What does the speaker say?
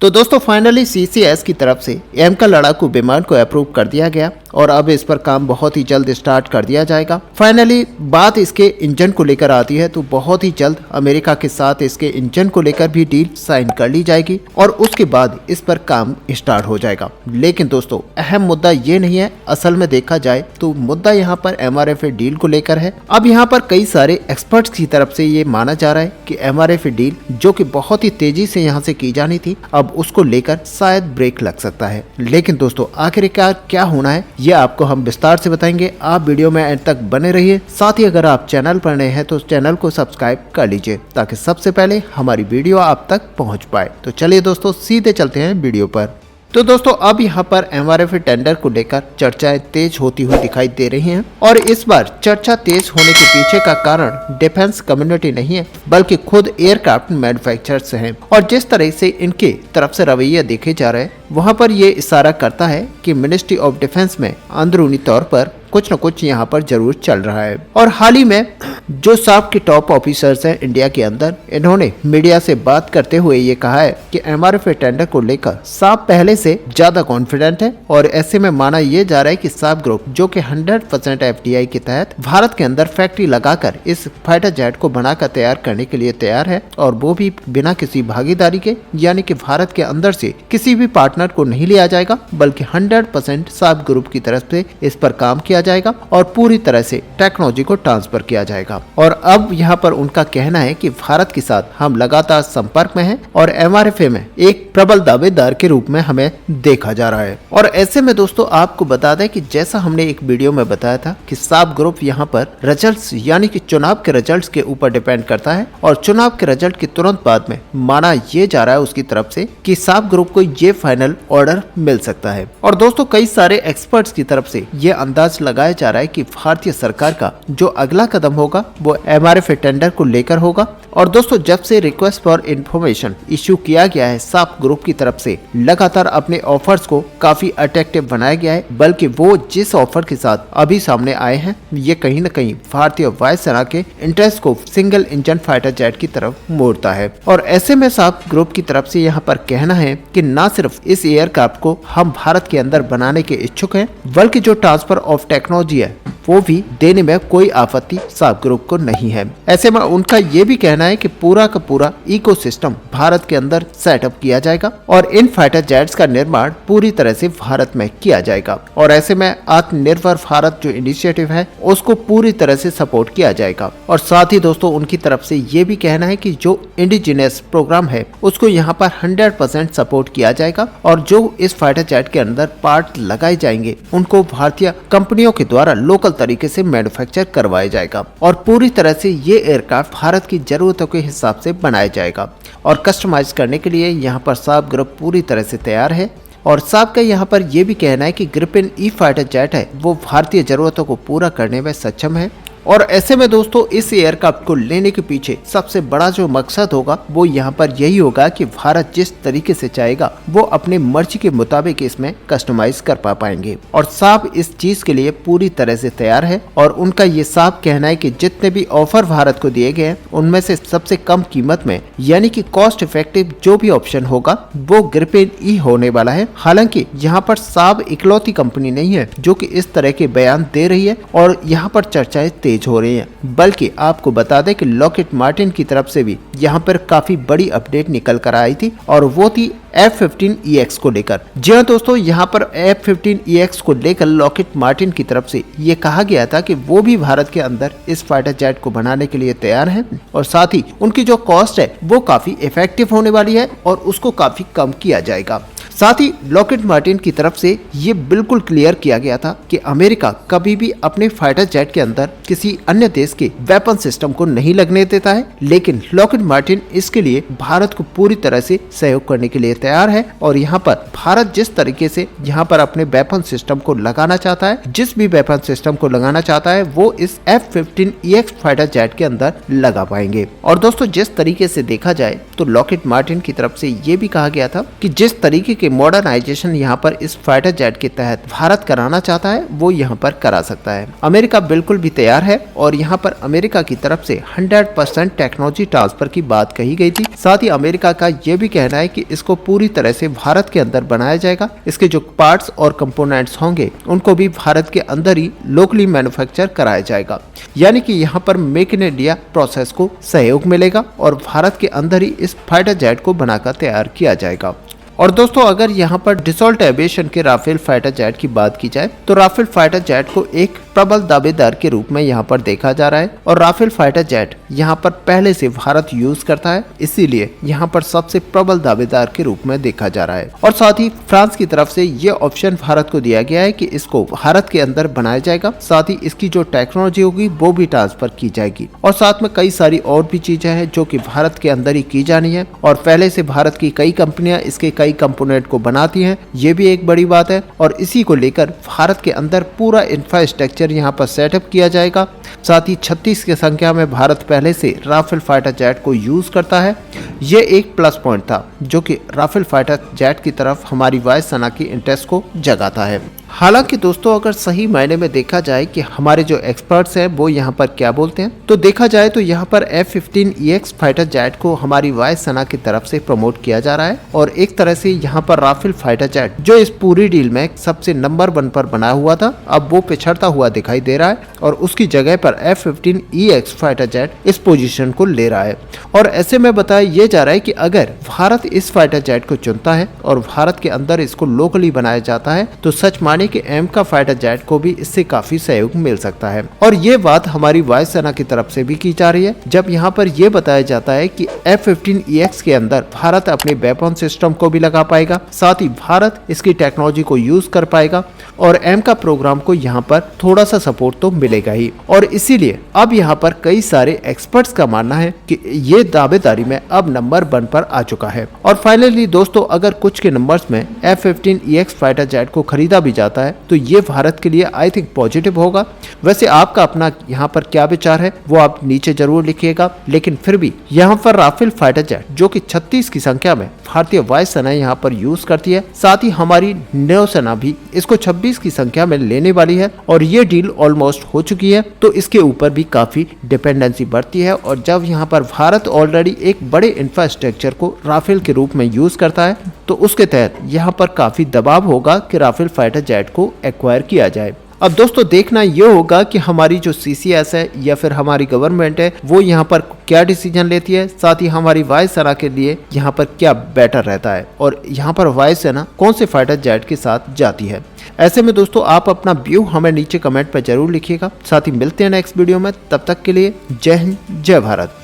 तो दोस्तों finally CCS की तरफ से एम का लड़ाकू विमान को अप्रूव कर दिया गया और अब इस पर काम बहुत ही जल्द स्टार्ट कर दिया जाएगा। फाइनली बात इसके इंजन को लेकर आती है तो बहुत ही जल्द अमेरिका के साथ इसके इंजन को लेकर भी डील साइन कर ली जाएगी और उसके बाद इस पर काम स्टार्ट हो जाएगा। लेकिन दोस्तों अहम मुद्दा ये नहीं है, असल में देखा जाए तो मुद्दा यहाँ पर MRFA डील को लेकर है। अब यहाँ पर कई सारे एक्सपर्ट्स की तरफ से ये माना जा रहा है कि MRFA डील जो कि बहुत ही तेजी से यहाँ से की जानी थी, अब उसको लेकर शायद ब्रेक लग सकता है। लेकिन दोस्तों आखिरकार क्या होना है ये आपको हम विस्तार से बताएंगे। आप वीडियो में एंड तक बने रहिए। साथ ही अगर आप चैनल पर नए हैं तो चैनल को सब्सक्राइब कर लीजिए ताकि सबसे पहले हमारी वीडियो आप तक पहुंच पाए। तो चलिए दोस्तों सीधे चलते हैं वीडियो पर। तो दोस्तों अब यहाँ पर MRFA टेंडर को लेकर चर्चाएं तेज होती हुई दिखाई दे रही हैं और इस बार चर्चा तेज होने के पीछे का कारण डिफेंस कम्युनिटी नहीं है बल्कि खुद एयरक्राफ्ट मैन्युफैक्चरर्स हैं। और जिस तरह से इनके तरफ से रवैया देखे जा रहे हैं वहाँ पर ये इशारा करता है कि मिनिस्ट्री ऑफ डिफेंस में अंदरूनी तौर पर कुछ न कुछ यहाँ पर जरूर चल रहा है। और हाल ही में जो साफ के टॉप ऑफिसर्स हैं इंडिया के अंदर, इन्होंने मीडिया से बात करते हुए ये कहा है कि MRFA टेंडर को लेकर साफ पहले से ज्यादा कॉन्फिडेंट है और ऐसे में माना ये जा रहा है कि साफ ग्रुप जो कि 100% FDI के तहत भारत के अंदर फैक्ट्री लगाकर इस फाइटर जेट को बनाकर तैयार करने के लिए तैयार है और वो भी बिना किसी भागीदारी के, यानी कि भारत के अंदर से किसी भी पार्टनर को नहीं लिया जाएगा बल्कि 100% साफ ग्रुप की तरफ से इस पर काम किया जाएगा और पूरी तरह से टेक्नोलॉजी को ट्रांसफर किया जाएगा। और अब यहाँ पर उनका कहना है कि भारत के साथ हम लगातार संपर्क में हैं और MRFA में एक प्रबल दावेदार के रूप में हमें देखा जा रहा है। और ऐसे में दोस्तों आपको बता दें कि जैसा हमने एक वीडियो में बताया था कि साफ ग्रुप यहाँ पर रिजल्ट्स यानी कि चुनाव के रिजल्ट्स के ऊपर डिपेंड करता है और चुनाव के रिजल्ट के तुरंत बाद में माना ये जा रहा है उसकी तरफ से कि साफ ग्रुप को ये फाइनल ऑर्डर मिल सकता है। और दोस्तों कई सारे एक्सपर्ट्स की तरफ से ये अंदाज लगाया जा रहा है कि भारतीय सरकार का जो अगला कदम होगा वो MRFA टेंडर को लेकर होगा। और दोस्तों जब से रिक्वेस्ट फॉर इंफॉर्मेशन इश्यू किया गया है साफ ग्रुप की तरफ से लगातार अपने ऑफर्स को काफी अट्रैक्टिव बनाया गया है, बल्कि वो जिस ऑफर के साथ अभी सामने आए हैं ये कहीं न कहीं भारतीय वायुसेना के इंटरेस्ट को सिंगल इंजन फाइटर जेट की तरफ मोड़ता है। और ऐसे में साफ ग्रुप की तरफ से यहाँ पर कहना है कि न सिर्फ इस एयरक्राफ्ट को हम भारत के अंदर बनाने के इच्छुक हैं बल्कि जो ट्रांसफर ऑफ टेक्नोलॉजी है वो भी देने में कोई आपत्ति साफ ग्रुप को नहीं है। ऐसे में उनका ये भी कहना है कि पूरा का पूरा इकोसिस्टम भारत के अंदर सेटअप किया जाएगा और इन फाइटर जेट्स का निर्माण पूरी तरह से भारत में किया जाएगा। और ऐसे में आत्मनिर्भर भारत जो इनिशिएटिव है उसको पूरी तरह से सपोर्ट किया जाएगा। और साथ ही दोस्तों उनकी तरफ से ये भी कहना है कि जो इंडिजिनियस प्रोग्राम है उसको यहाँ पर 100% सपोर्ट किया जाएगा और जो इस फाइटर जेट के अंदर पार्ट लगाए जाएंगे उनको भारतीय कंपनियों के द्वारा लोकल तरीके से मैन्युफैक्चर करवाया जाएगा और पूरी तरह से ये एयरक्राफ्ट भारत की जरूरतों के हिसाब से बनाया जाएगा। और कस्टमाइज करने के लिए यहाँ पर साफ ग्रुप पूरी तरह से तैयार है। और साफ का यहाँ पर यह भी कहना है कि ग्रिपेन ई फाइटर जेट है वो भारतीय जरूरतों को पूरा करने में सक्षम है। और ऐसे में दोस्तों इस एयरक्राफ्ट को लेने के पीछे सबसे बड़ा जो मकसद होगा वो यहाँ पर यही होगा कि भारत जिस तरीके से चाहेगा वो अपने मर्जी के मुताबिक इसमें कस्टमाइज कर पाएंगे। और साफ इस चीज के लिए पूरी तरह से तैयार है और उनका ये साफ कहना है कि जितने भी ऑफर भारत को दिए गए उनमें से सबसे कम कीमत में यानी कि कॉस्ट इफेक्टिव जो भी ऑप्शन होगा वो ग्रिपेन ई होने वाला है। हालांकि यहाँ पर साफ इकलौती कंपनी नहीं है जो कि इस तरह के बयान दे रही है और यहाँ पर चर्चाएं हो रही हैं, बल्कि आपको बता दें कि लॉकहीड मार्टिन की तरफ से भी यहाँ पर काफी बड़ी अपडेट निकल कर आई थी और वो थी F-15EX को लेकर। जी हाँ दोस्तों यहाँ पर F-15EX को लेकर लॉकहीड मार्टिन की तरफ से ये कहा गया था कि वो भी भारत के अंदर इस फाइटर जेट को बनाने के लिए तैयार हैं और साथ ही उनकी जो कॉस्ट है वो काफी इफेक्टिव होने वाली है और उसको काफी कम किया जाएगा। साथ ही लॉकहीड मार्टिन की तरफ से ये बिल्कुल क्लियर किया गया था कि अमेरिका कभी भी अपने फाइटर जेट के अंदर किसी अन्य देश के वेपन सिस्टम को नहीं लगने देता है, लेकिन लॉकहीड मार्टिन इसके लिए भारत को पूरी तरह से सहयोग करने के लिए तैयार है। और यहाँ पर भारत जिस तरीके से यहाँ पर अपने वेपन सिस्टम को लगाना चाहता है, जिस भी वेपन सिस्टम को लगाना चाहता है वो इस F-15EX फाइटर जेट के अंदर लगा पाएंगे। और दोस्तों जिस तरीके से देखा जाए तो लॉकहीड मार्टिन की तरफ से ये भी कहा गया था कि जिस तरीके कि मॉडर्नाइजेशन यहाँ पर इस फाइटर जेट के तहत भारत कराना चाहता है वो यहाँ पर करा सकता है। अमेरिका बिल्कुल भी तैयार है और यहाँ पर अमेरिका की तरफ से 100% टेक्नोलॉजी ट्रांसफर की बात कही गई थी। साथ ही अमेरिका का ये भी कहना है कि इसको पूरी तरह से भारत के अंदर बनाया जाएगा। इसके जो पार्ट्स और कंपोनेंट्स होंगे उनको भी भारत के अंदर ही लोकली मैन्युफैक्चर कराया जाएगा। यानी कि यहाँ पर मेक इन इंडिया प्रोसेस को सहयोग मिलेगा और भारत के अंदर ही इस फाइटर जेट को बनाकर तैयार किया जाएगा। और दोस्तों अगर यहाँ पर डसॉल्ट एविएशन के राफेल फाइटर जेट की बात की जाए तो राफेल फाइटर जेट को एक प्रबल दावेदार के रूप में यहाँ पर देखा जा रहा है और राफेल फाइटर जेट यहाँ पर पहले से भारत यूज करता है, इसीलिए यहाँ पर सबसे प्रबल दावेदार के रूप में देखा जा रहा है। और साथ ही फ्रांस की तरफ से ये ऑप्शन भारत को दिया गया है कि इसको भारत के अंदर बनाया जाएगा, साथ ही इसकी जो टेक्नोलॉजी होगी वो भी ट्रांसफर की जाएगी और साथ में कई सारी और भी चीजें हैं जो कि भारत के अंदर ही की जानी है और पहले से भारत की कई कंपनियां इसके कई कंपोनेंट को बनाती हैं, ये भी एक बड़ी बात है। और इसी को लेकर भारत के अंदर पूरा इंफ्रास्ट्रक्चर यहाँ पर सेटअप किया जाएगा। साथ ही 36 की संख्या में भारत पहले से राफेल फाइटर जेट को यूज करता है। ये एक प्लस पॉइंट था जो कि राफेल फाइटर जेट की तरफ हमारी वायुसेना की इंटरेस्ट को जगाता है। हालांकि दोस्तों अगर सही मायने में देखा जाए कि हमारे जो एक्सपर्ट्स हैं वो यहाँ पर क्या बोलते हैं तो देखा जाए तो यहाँ पर F-15EX फाइटर जेट को हमारी वायुसेना की तरफ से प्रमोट किया जा रहा है और एक तरह से यहाँ पर राफेल फाइटर जेट जो इस पूरी डील में सबसे नंबर 1 पर बना हुआ था अब वो पिछड़ता हुआ दिखाई दे रहा है और उसकी जगह पर F-15EX फाइटर जेट इस पोजीशन को ले रहा है। और ऐसे में बताया ये जा रहा है कि अगर भारत इस फाइटर जेट को चुनता है और भारत के अंदर इसको लोकली बनाया जाता है तो सच माने कि एमका फाइटर जेट को भी इससे काफी सहयोग मिल सकता है। और ये बात हमारी वायुसेना की तरफ से भी की जा रही है जब यहाँ पर यह बताया जाता है कि F-15EX के अंदर भारत अपने वेपन सिस्टम को भी लगा पाएगा, साथ ही भारत इसकी टेक्नोलॉजी को यूज कर पाएगा और एमका प्रोग्राम को यहाँ पर थोड़ा सा सपोर्ट तो मिलेगा ही। और इसीलिए अब यहाँ पर कई सारे एक्सपर्ट्स का मानना है कि ये दावेदारी में अब नंबर 1 पर आ चुका है। और फाइनली दोस्तों अगर कुछ के नंबर्स में F-15EX फाइटर जेट को खरीदा भी जाता है तो ये भारत के लिए आई थिंक पॉजिटिव होगा। वैसे आपका अपना यहाँ पर क्या विचार है वो आप नीचे जरूर लिखिएगा, लेकिन फिर भी यहाँ पर राफेल फाइटर जेट जो कि 36 की संख्या में भारतीय वायुसेना यहाँ पर यूज करती है, साथ ही हमारी नौसेना भी इसको 26 की संख्या में लेने वाली है और ये डील ऑलमोस्ट हो चुकी है, तो इसके ऊपर भी काफी डिपेंडेंसी बढ़ती है। और जब यहाँ पर भारत ऑलरेडी एक बड़े इंफ्रास्ट्रक्चर को राफेल के रूप में यूज करता है तो उसके तहत यहाँ पर काफी दबाव होगा कि राफेल फाइटर जेट को एक्वायर किया जाए। अब दोस्तों देखना ये होगा कि हमारी जो CCS है या फिर हमारी गवर्नमेंट है वो यहाँ पर क्या डिसीजन लेती है, साथ ही हमारी वायुसेना के लिए यहाँ पर क्या बेटर रहता है और यहाँ पर वायुसेना कौन से फाइटर जेट के साथ जाती है। ऐसे में दोस्तों आप अपना व्यू हमें नीचे कमेंट पर जरूर लिखिएगा। साथ ही मिलते हैं नेक्स्ट वीडियो में, तब तक के लिए जय हिंद जय भारत।